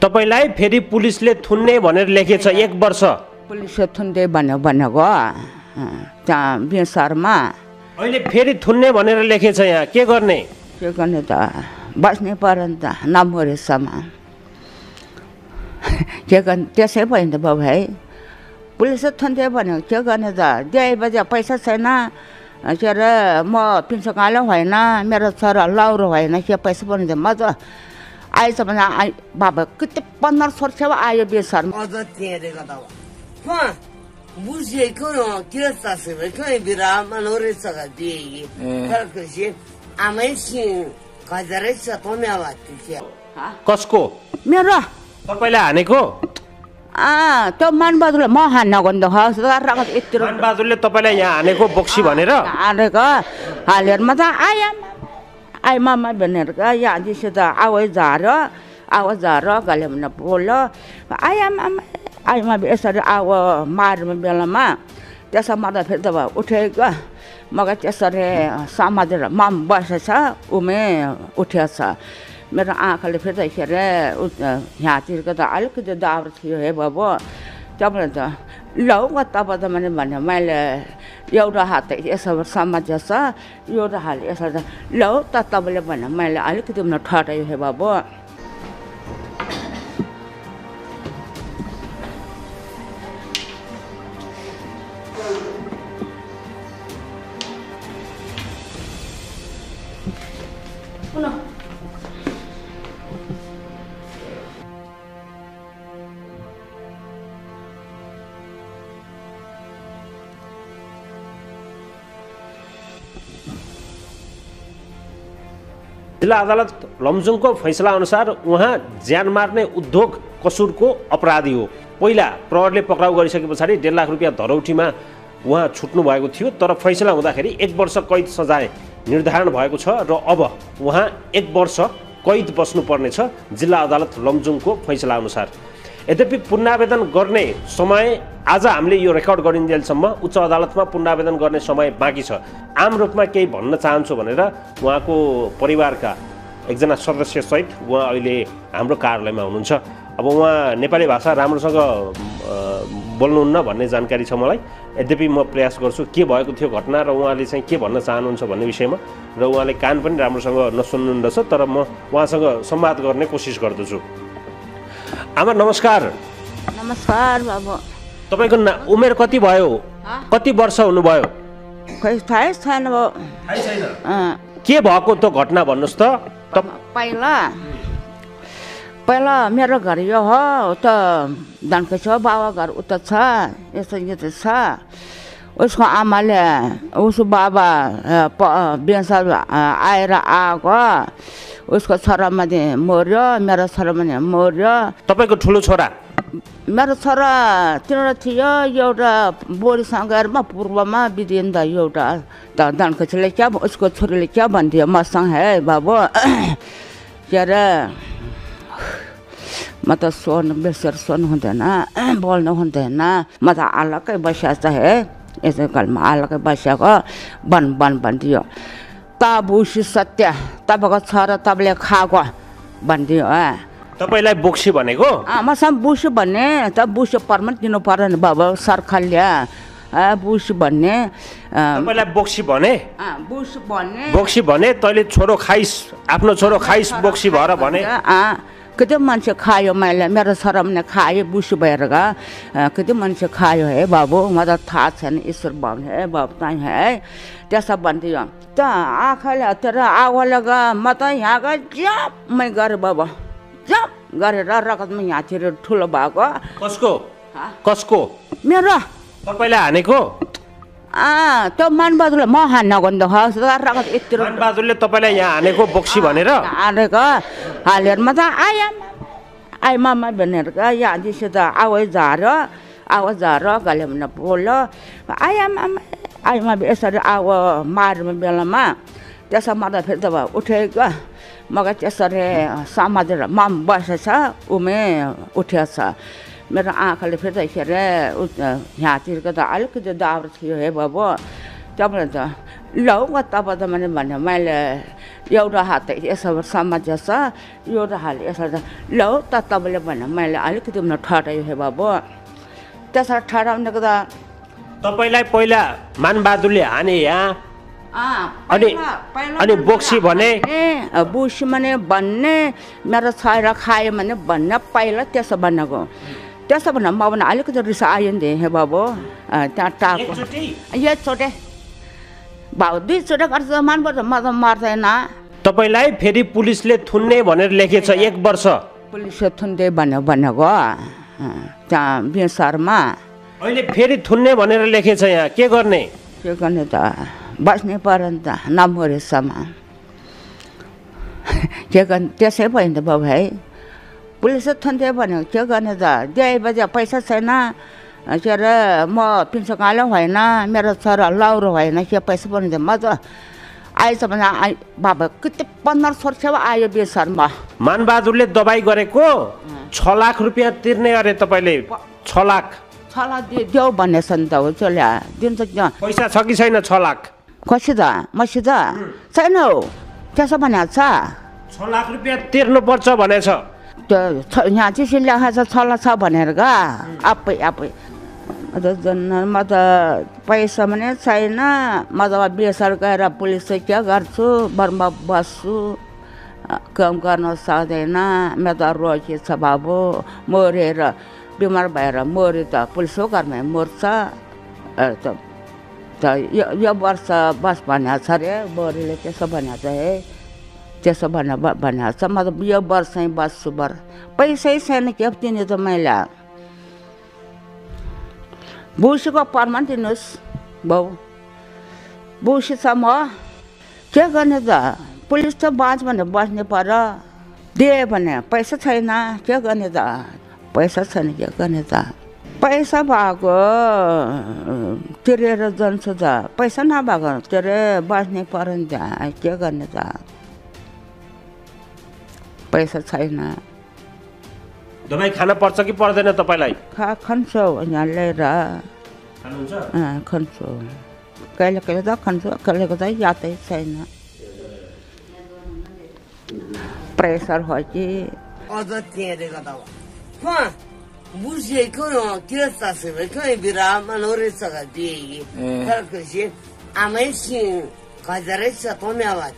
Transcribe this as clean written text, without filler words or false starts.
तपाईलाई फेरि पुलिसले थुन्ने भनेर लेखेछ 1 वर्ष। पुलिसले थुन्दै भनेको त्यहाँ बेसारमा अहिले फेरि थुन्ने भनेर लेखेछ यहाँ के गर्ने? के गर्ने त बस्नै पर्यो नि त नमरेसम्म के गर्ने त्यसै भयो नि त बाबु है। पुलिसले थुन्दै भनेको के गर्ने त द्याए बजे पैसा छैन के अरे म पिन्सकालो होइन मेरो छोरा लौरो होइन के पैसा पनि म त आएछ भने बाबा कति 1500 सेवा आयो बेसारमा बुझेको के बिरामन आमै कसको? मेरो तपाईलाई हानेको? त्यो मानबहादुरले म हान्न गन्द यति मानबहादुरले तपाईँलाई यहाँ हानेको बोक्सी भनेर हानेको हालेर म त आइ मामा भनेर यहाँ दिसो त आवाज झार गले भने बोल्यो आइमा यसरी मार्ने बेलामा त्यसो मार्दा फेरि त उठेको मगर त्यसरी समातेर माम बसेछ उमे उठेछ। मेरो आँखाले फेरि त के अरे यहाँतिरको त अलिकति दाउरो थियो हे बाबु तपाईँले त लौ तपाईँ त भने मैले एउटा हात यसो समातेछ एउटा हात यसरी लौ त तपाईँले भने मैले अलिकति ठटायो हे बाबु। जिल्ला अदालत लमजुङको फैसला अनुसार उहाँ ज्यान मार्ने उद्योग कसुरको अपराधी हो। पहिला प्रहरले पक्राउ गरिसके पछाडि 1.5 लाख रुपियाँ धरौटीमा उहाँ छुट्नु भएको थियो तर फैसला हुँदाखेरि 1 वर्ष कैद सजाय निर्धारण भएको छ र अब उहाँ 1 वर्ष कैद बस्नुपर्नेछ जिल्ला अदालत लमजुङको फैसला अनुसार। यद्यपि पुनरावेदन गर्ने समय आज हामीले यो रेकर्ड गरिन्जेलसम्म उच्च अदालतमा पुनरावेदन गर्ने समय बाँकी छ। आम रूपमा केही भन्न चाहन्छु भनेर उहाँको परिवारका एकजना सदस्यसहित उहाँ अहिले हाम्रो कार्यालयमा हुनुहुन्छ। अब उहाँ नेपाली भाषा राम्रोसँग बोल्नुहुन्न भन्ने जानकारी छ मलाई। यद्यपि म प्रयास गर्छु के भएको थियो घटना र उहाँले चाहिँ के भन्न चाहनुहुन्छ भन्ने विषयमा र उहाँले कान पनि राम्रोसँग नसुन्नुहुँदछ तर म उहाँसँग संवाद गर्ने कोसिस गर्दछु। आमा नमस्कार। नमस्कार बाबु। तपाईको उमेर कति भयो? कति वर्ष हुनुभयो? खै थाहै छैन बाबु। थाहै छैन? के भएको त घटना भन्नुस् त? पहिला मेरो घर यो हो त दानको छ बाबा घर उता छ यसो यो त छ। उसको आमाले उसको बाबा बेसा आएर आएको उसको छोरामाथि मर्यो मेरो छोरामाथि मर्यो। तपाईँको ठुलो छोरा? मेरो छोरा तिनीहरू थियो एउटा बोरीसँग पूर्वमा बिदिन त एउटा दानको छोरीले क्या उसको छोरीले क्या भन्थ्यो मसँग है बाबु के अरे म त बेसर सोन हुँदैन बोल्नु हुँदैन म त अलग्गै बसिएको है यसो कालमा अलग्गै बसिएको भन्थ्यो। बुसी सत्य तपाईँको छोरा तपाईँले खाएको भन्थ्यो। तपाईँलाई बोक्सी भनेको? मसँग बुसी भन्ने त बुसी पर्मेन्ट दिनु पर्यो नि बाबु सरकारले बुसी भन्ने। तपाईँलाई बोक्सी भने? बोक्सी भने तैँले छोरो खाइस आफ्नो छोरो खाइस बोक्सी भएर भने? कति मान्छे खायो मैले मेरो छोराले खायो बुसी भएर कति मान्छे खायो है बाबु म त थाहा छैन ईश्वर बाबु है बाबु ताई है त्यसो भन्थ्यो। त आँखाले हतेर आवाले म त यहाँ गएँ जमै गरेँ बाबा जप गरेर रगतमा यहाँतिर ठुलो भएको। कसको? मेरो। तपाईँलाई हानेको? त्यो मानबहादुरले म हान्न गन्द रगत यति। मानबहादुरले तपाईँलाई यहाँ हानेको बोक्सी भनेर? हानेको हालेर म त आइ मामा भनेर यहाँ दिसो त आवाज झार गले भने बोल्यो आइमा यसरी मार्ने बेलामा त्यसो मार्दा फेरि त उठेको मगर त्यसरी समातेर माम बसेछ उमे उठेछ। मेरो आँखाले फेरि त के अरे यहाँतिरको त अलिकति दाउरो थियो हे बाबु तपाईँले त लौ तपाईँ त भने मैले एउटा हात यसो समाज एउटा हात यसो ल त तपाईँले भने मैले अलिकति ठहरायो हे बाबु त्यसरी ठहराउनेको त तपाईँलाई पहिला मानबहादुरले हाने यहाँ अनि बोक्सी भने बोक्सी भने भन्ने मेरो छोरा खायो भने भन्ने पहिला त्यसो भनेको त्यसो भने म भने अलिकति रिस आयो नि हे बाबु त्यहाँ टाको एकचोटि भाउ दुईचोटि गर्छ मान्नुपर्छ म त मर्दैन तपाईँलाई फेरि पुलिसले थुन्ने भनेर लेखेछ 1 वर्ष पुलिसले थुन्दै भनेको त्यहाँ बेसारमा अहिले फेरि थुन्ने भनेर लेखेछ यहाँ के गर्ने त बस्नै पर्यो नि त नमरेसम्म के गर्ने त्यसै भयो नि त बाबु है पुलिसले थुन्दै भनेको के गर्ने त 2 बजे पैसा छैन के अरे म पिन्सकालो होइन मेरो छोरा लाउरो होइन के पैसा पनि म त आएछ भने बाबा कति 1500 सेवा आयो बेसरमा मानबहादुरले दबाई गरेको 6 लाख रुपियाँ तिर्ने अरे तपाईँले 6 लाख देऊ भनेछ नि त हो चल्या दिन्छ पैसा छ कि छैन 6 लाख कसित मसित छैन हौ त्यसो भनेको छ 6 लाख रुपियाँ तिर्नुपर्छ भनेछ त्यो यहाँ चाहिँ लेखाएको छ 6 लाख छ भनेर आफै म त पैसा पनि छैन म त बेसर गएर पुलिस चाहिँ के गर्छु बर्मा बस्छु काम गर्न सक्दैन मेरो त रोगी छ बाबु मरेर बिमार भएर मऱ्यो त पुलिसको घरमा मर्छ त यो वर्ष बस भनेको छ अरे बोरीले त्यसो भनेको छ है त्यसो भनेको छ म त यो वर्षै बस्छु पैसै छैन के दिने त मैले बुसीको परमा दिनुहोस् बाउ बुसी छ म के गर्ने त पुलिस त बाँच भने बस्ने पर्यो दिए भने पैसा छैन के गर्ने त पैसा छैन के गर्ने त पैसा भएको तिरेर जान्छ त पैसा नभएको तिरे बस्ने पर्यो नि त के गर्ने त पैसा छैन दबाई खान पर्छ कि पर्दैन तपाईँलाई खान्छु यहाँ ल्याएर खान्छु कहिले कहिले त खान्छु कहिलेको त यादै छैन प्रेसर हो कि अझ त्यहाँदेखि त बुझेको के सासुले कहीँ बिरामा नरेछ दिए आमै खजरै छ पनि आवाज